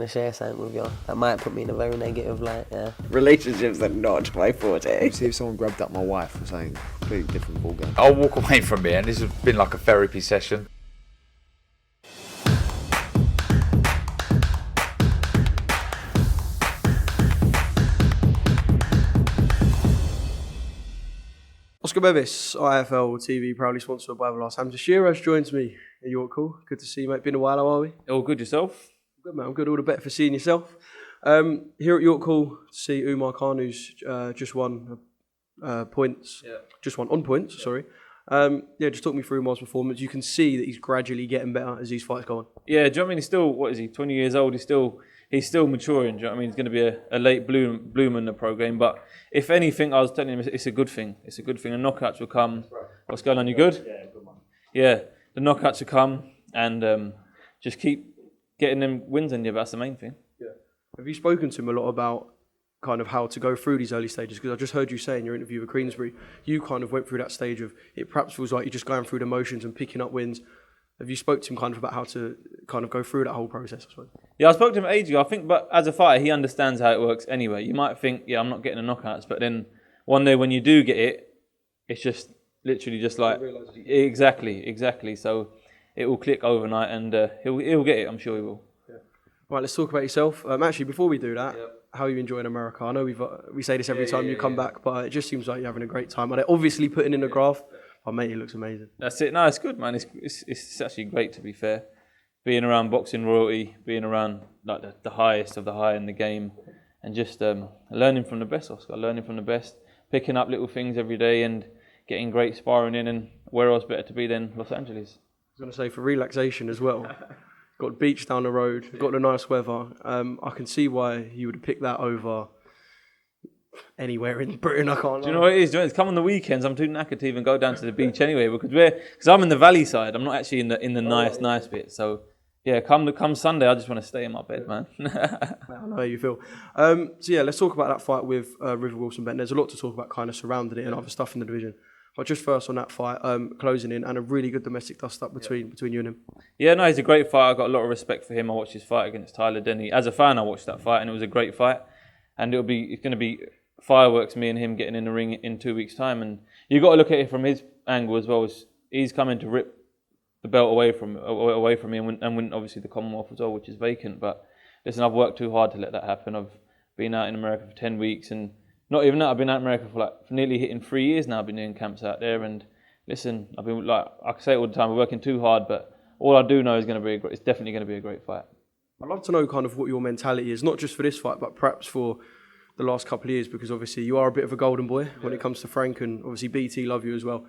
to share something with you. That might put me in a very negative light, yeah. Relationships are not my forte. See if someone grabbed up my wife or something, completely different ballgame. I'll walk away from here, and this has been like a therapy session. Oscar Bevis, IFL TV, proudly sponsored by Everlast. Hamzah Sheeraz joins me at York Hall. Good to see you, mate. Been a while, how are we? All good, yourself? Good, mate. I'm good. All the better for seeing yourself. Here at York Hall to see Umar Khan, who's just won points. Yeah. Just won on points, yeah. Sorry. Just talk me through Umar's performance. You can see that he's gradually getting better as these fights go on. Yeah, do you know what I mean? He's still, 20 years old. He's still maturing. Do you know what I mean? He's going to be a late bloomer in the pro game. But if anything, I was telling him it's a good thing. It's a good thing. And knockouts will come. Right. What's going on? You good? Yeah, good man. Yeah, the knockouts will come, and just keep getting them wins in you. That's the main thing. Yeah. Have you spoken to him a lot about kind of how to go through these early stages? Because I just heard you say in your interview with Queensbury, you kind of went through that stage of it perhaps feels like you're just going through the motions and picking up wins. Have you spoke to him kind of about how to kind of go through that whole process, I suppose? Yeah, I spoke to him ages ago. I think, but as a fighter, he understands how it works anyway. You might think, yeah, I'm not getting the knockouts, but then one day when you do get it, it's just literally just like exactly. So it will click overnight, and he'll get it. I'm sure he will. Yeah. Right, let's talk about yourself. Actually, before we do that, how are you enjoying America? I know we say this every time you come back, but it just seems like you're having a great time. And they're obviously putting in a graft. Oh, mate, he looks amazing. That's it. No, it's good, man. It's actually great, to be fair. Being around boxing royalty, being around like the highest of the high in the game, and just learning from the best, Oscar. Learning from the best, picking up little things every day, and getting great sparring in. And where else better to be than Los Angeles? I was going to say for relaxation as well. Got the beach down the road. Got the nice weather. I can see why you would pick that over anywhere in Britain. I can't. Do you know what it is? It's come on the weekends. I'm too knackered to even go down to the beach anyway because I'm in the valley side. I'm not actually in the nice bit. So yeah, come Sunday, I just want to stay in my bed, man. I know how you feel. Let's talk about that fight with River Wilson Bentley. There's a lot to talk about, kind of surrounding it and other stuff in the division. But just first on that fight, closing in, and a really good domestic dust-up between you and him. Yeah, no, he's a great fighter. I've got a lot of respect for him. I watched his fight against Tyler Denny. As a fan, I watched that fight, and it was a great fight. And it's going to be fireworks, me and him getting in the ring in 2 weeks' time. And you've got to look at it from his angle as well. He's coming to rip the belt away from me and win obviously the Commonwealth as well, which is vacant. But listen, I've worked too hard to let that happen. I've been out in America for 10 weeks, and not even that, I've been out in America for nearly hitting 3 years now. I've been doing camps out there, and listen, I've been I say it all the time, we're working too hard, but all I do know is it's definitely going to be a great fight. I'd love to know kind of what your mentality is, not just for this fight, but perhaps for the last couple of years, because obviously you are a bit of a golden boy when it comes to Frank, and obviously BT love you as well.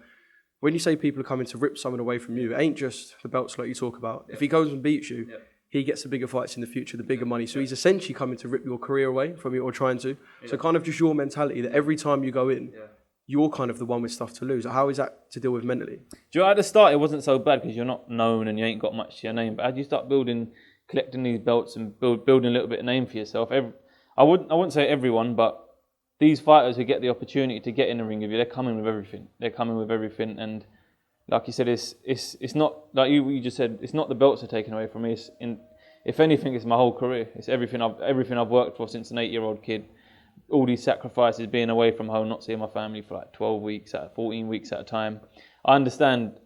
When you say people are coming to rip someone away from you, it ain't just the belts like you talk about. If he goes and beats you, he gets the bigger fights in the future, the bigger money. So he's essentially coming to rip your career away from you, or trying to. So kind of just your mentality that every time you go in, you're kind of the one with stuff to lose. How is that to deal with mentally? Do you know, at the start it wasn't so bad because you're not known and you ain't got much to your name. But as you start collecting these belts and building a little bit of name for yourself, I wouldn't say everyone, but these fighters who get the opportunity to get in the ring with you, they're coming with everything. And like you said, it's not like you just said. It's not the belts are taken away from me. If anything, it's my whole career. It's everything I've worked for since an 8-year-old kid. All these sacrifices, being away from home, not seeing my family for like 12 weeks, 14 weeks at a time. I understand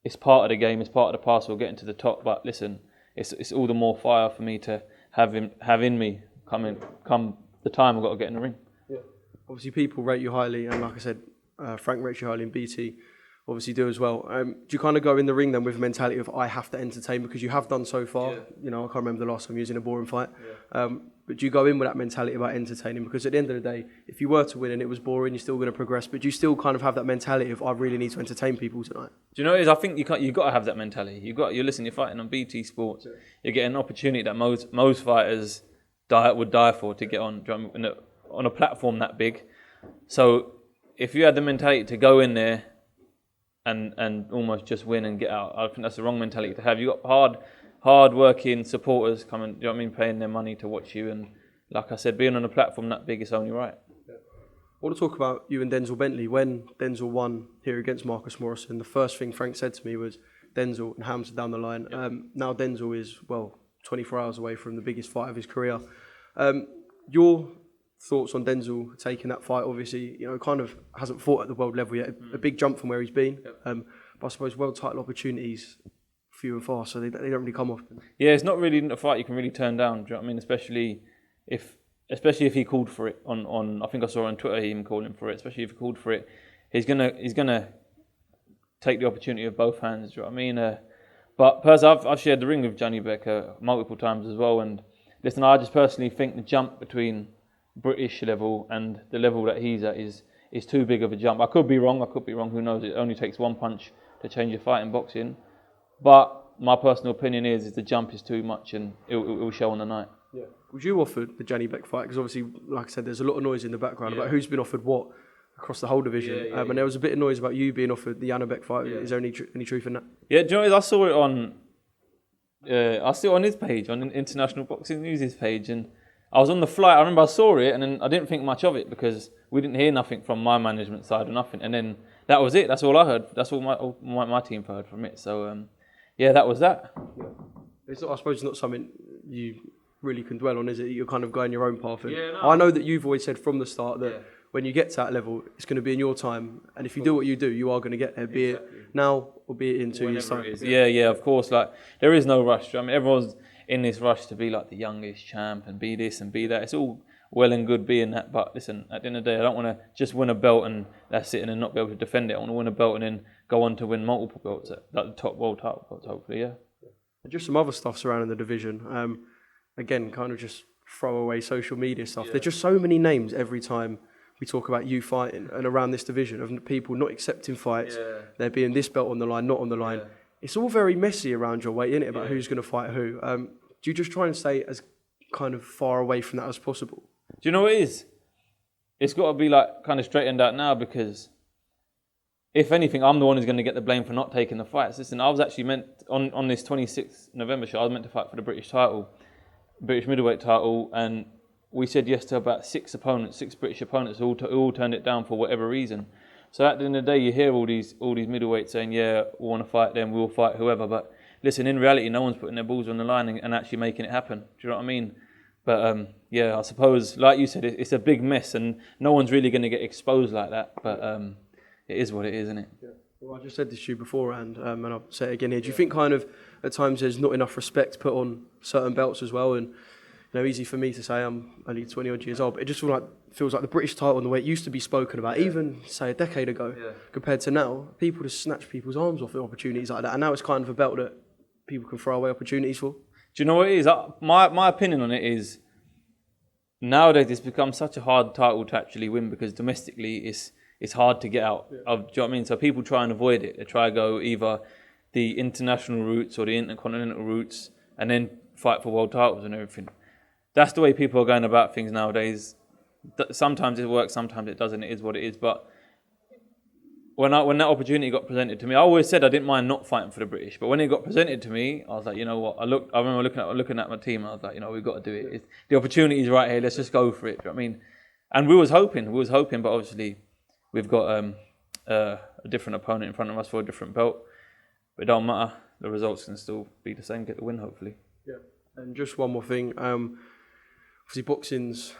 it's part of the game. It's part of the parcel of getting to the top. But listen, it's all the more fire for me to have in me come the time I've got to get in the ring. Yeah. Obviously, people rate you highly, and like I said, Frank rates you highly, and BT obviously do as well. Do you kind of go in the ring then with a mentality of I have to entertain, because you have done so far? Yeah. You know, I can't remember the last time using a boring fight. Yeah. But do you go in with that mentality about entertaining? Because at the end of the day, if you were to win and it was boring, you're still going to progress. But do you still kind of have that mentality of I really need to entertain people tonight? Do you know what it is? I think you've got to have that mentality. You're fighting on BT Sports. Yeah. You're getting an opportunity that most fighters would die for to get on a platform that big. So if you had the mentality to go in there and almost just win and get out, I think that's the wrong mentality to have. You've got hard working supporters coming, you know what I mean, paying their money to watch you, and like I said, being on a platform that big is only right. Yeah. I want to talk about you and Denzel Bentley. When Denzel won here against Marcus Morrison, the first thing Frank said to me was Denzel and Hamzah down the line. Now Denzel is, well, 24 hours away from the biggest fight of his career. Your thoughts on Denzel taking that fight? Obviously, kind of hasn't fought at the world level yet. A big jump from where he's been. But I suppose world title opportunities few and far, so they don't really come often. Yeah, it's not really a fight you can really turn down. Do you know what I mean? Especially if he called for it on I think I saw on Twitter him calling for it. Especially if he called for it, he's gonna take the opportunity of both hands. Do you know what I mean? But personally, I've shared the ring with Janibek multiple times as well. And listen, I just personally think the jump between British level and the level that he's at is too big of a jump. I could be wrong. Who knows? It only takes one punch to change a fight in boxing. But my personal opinion is the jump is too much, and it will show on the night. Yeah. Was you offered the Janibek fight? Because obviously, like I said, there's a lot of noise in the background about who's been offered what across the whole division. And there was a bit of noise about you being offered the Janibek fight. Yeah. Is there any truth in that? Yeah, do you know what? I saw it on his page, on International Boxing News' page, and I was on the flight. I remember I saw it, and then I didn't think much of it because we didn't hear nothing from my management side or nothing. And then that was it. That's all I heard. That's all my team heard from it. So that was that. Yeah. I suppose it's not something you really can dwell on, is it? You're kind of going your own path. And I know that you've always said from the start that when you get to that level, it's going to be in your time. And if you do what you do, you are going to get there, be it now or be it in 2 years' time. Yeah, of course. Like, there is no rush. I mean, everyone's in this rush to be like the youngest champ and be this and be that. It's all well and good being that. But listen, at the end of the day, I don't want to just win a belt and that's it and then not be able to defend it. I want to win a belt and then go on to win multiple belts, like the top world title belts, hopefully, yeah. And just some other stuff surrounding the division. Again, kind of just throw away social media stuff. There's just so many names every time we talk about you fighting and around this division of people not accepting fights, there being this belt on the line, not on the line. It's all very messy around your weight, isn't it, about who's going to fight who. Do you just try and stay as kind of far away from that as possible? Do you know what it is? It's got to be like kind of straightened out now because if anything, I'm the one who's going to get the blame for not taking the fights. Listen, I was actually meant, on this 26th November show, I was meant to fight for the British middleweight title, and we said yes to about six British opponents who all turned it down for whatever reason. So at the end of the day, you hear all these middleweights saying, yeah, we want to fight them, we'll fight whoever. But listen, in reality, no one's putting their balls on the line and actually making it happen. Do you know what I mean? But I suppose, like you said, it's a big mess and no one's really going to get exposed like that. But it is what it is, isn't it? Yeah. Well, I just said this to you beforehand, and I'll say it again here. Do you think kind of at times there's not enough respect put on certain belts as well? And easy for me to say I'm only 20 odd years old, but it just feels like the British title and the way it used to be spoken about, even say a decade ago, compared to now, people just snatch people's arms off at opportunities like that, and now it's kind of a belt that people can throw away opportunities for. Do you know what it is? My opinion on it is nowadays it's become such a hard title to actually win because domestically it's hard to get out of. Do you know what I mean? So people try and avoid it. They try to go either the international routes or the intercontinental routes and then fight for world titles and everything. That's the way people are going about things nowadays. Sometimes it works, sometimes it doesn't. It is what it is. But when that opportunity got presented to me, I always said I didn't mind not fighting for the British. But when it got presented to me, I was like, you know what? I remember looking at my team. I was like, we've got to do it. The opportunity's right here. Let's just go for it. Do you know what I mean? And we was hoping, but obviously we've got a different opponent in front of us for a different belt. But it don't matter. The results can still be the same. Get the win, hopefully. Yeah. And just one more thing. Obviously, boxing's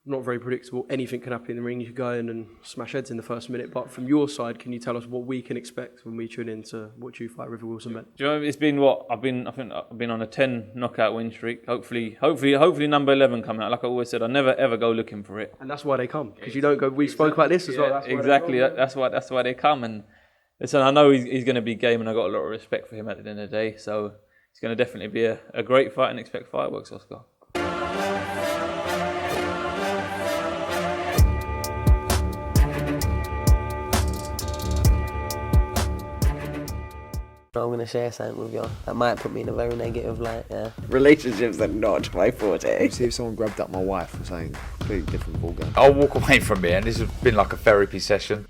not very predictable. Anything can happen in the ring. You could go in and smash heads in the first minute. But from your side, can you tell us what we can expect when we tune in to watch you fight River Wilson Ben? Do you know, it's been what? I think I've been on a 10 knockout win streak. Hopefully number 11 come out. Like I always said, I never ever go looking for it. And that's why they come. Because you don't go, we spoke about this as well. That's exactly. That's why they come. And listen, I know he's going to be game and I've got a lot of respect for him at the end of the day. So it's going to definitely be a great fight and expect fireworks, Oscar. I'm going to share something with you. That might put me in a very negative light, Relationships are not my forte. See if someone grabbed up my wife or something, completely different ballgame. I'll walk away from it, and this has been like a therapy session.